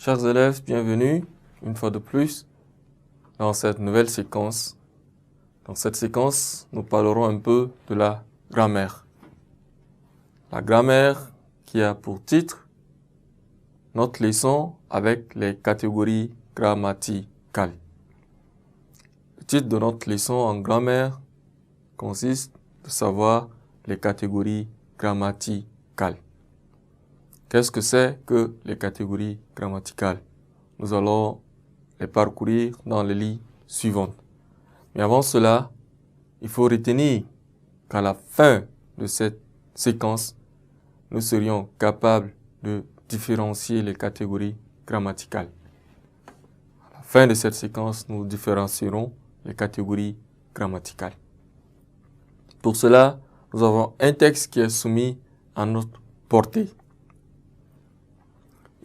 Chers élèves, bienvenue une fois de plus dans cette nouvelle séquence. Dans cette séquence, nous parlerons un peu de la grammaire. La grammaire qui a pour titre notre leçon avec les catégories grammaticales. Le titre de notre leçon en grammaire consiste de savoir les catégories grammaticales. Qu'est-ce que c'est que les catégories grammaticales? Nous allons les parcourir dans les lignes suivantes. Mais avant cela, il faut retenir qu'à la fin de cette séquence, nous serions capables de différencier les catégories grammaticales. À la fin de cette séquence, nous différencierons les catégories grammaticales. Pour cela, nous avons un texte qui est soumis à notre portée.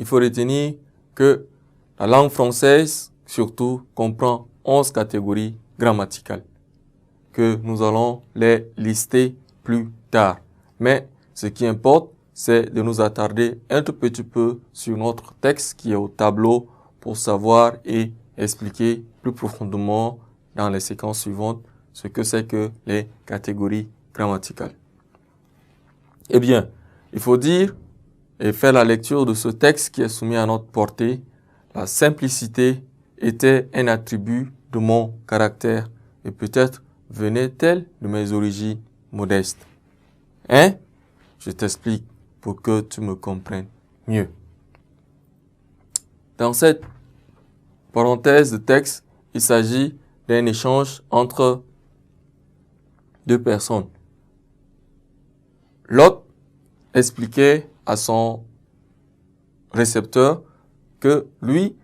Il faut retenir que la langue française, surtout, comprend 11 catégories grammaticales, que nous allons les lister plus tard. Mais ce qui importe, c'est de nous attarder un tout petit peu sur notre texte qui est au tableau pour savoir et expliquer plus profondément dans les séquences suivantes ce que c'est que les catégories grammaticales. Eh bien, il faut dire et faire la lecture de ce texte qui est soumis à notre portée. La simplicité était un attribut de mon caractère et peut-être venait-elle de mes origines modestes. Hein? Je t'explique pour que tu me comprennes mieux. Dans cette parenthèse de texte, il s'agit d'un échange entre deux personnes. L'autre expliquait à son récepteur que lui,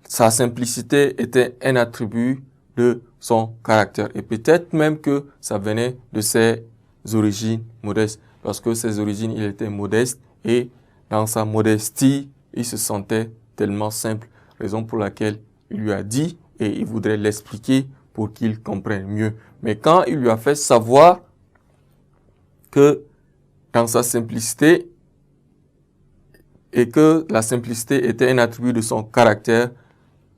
sa simplicité était un attribut de son caractère. Et peut-être même que ça venait de ses origines modestes. Parce que ses origines, il était modeste et dans sa modestie, il se sentait tellement simple. Raison pour laquelle il lui a dit et il voudrait l'expliquer pour qu'il comprenne mieux. Mais quand il lui a fait savoir que dans sa simplicité et que la simplicité était un attribut de son caractère,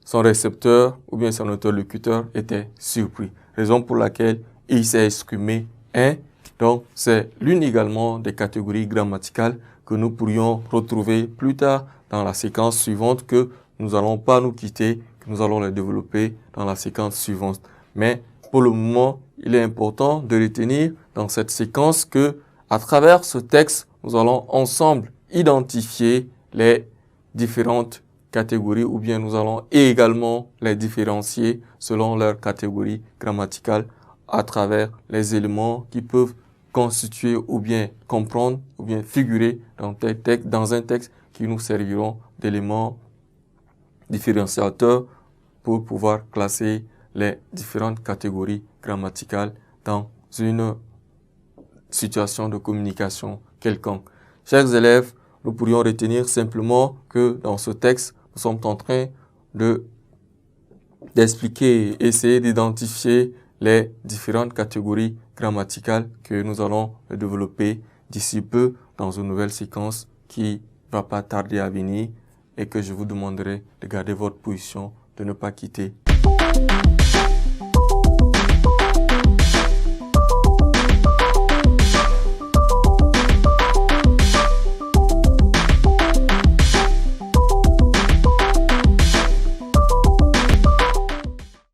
son récepteur ou bien son interlocuteur était surpris. Raison pour laquelle il s'est exprimé un. Donc, c'est l'une également des catégories grammaticales que nous pourrions retrouver plus tard dans la séquence suivante que nous n'allons pas nous quitter, que nous allons les développer dans la séquence suivante. Mais pour le moment, il est important de retenir dans cette séquence que à travers ce texte, nous allons ensemble identifier les différentes catégories ou bien nous allons également les différencier selon leur catégorie grammaticale à travers les éléments qui peuvent constituer ou bien comprendre ou bien figurer dans un texte qui nous serviront d'éléments différenciateurs pour pouvoir classer les différentes catégories grammaticales dans une situation de communication quelconque. Chers élèves, nous pourrions retenir simplement que dans ce texte, nous sommes en train d'expliquer, essayer d'identifier les différentes catégories grammaticales que nous allons développer d'ici peu dans une nouvelle séquence qui ne va pas tarder à venir et que je vous demanderai de garder votre position, de ne pas quitter.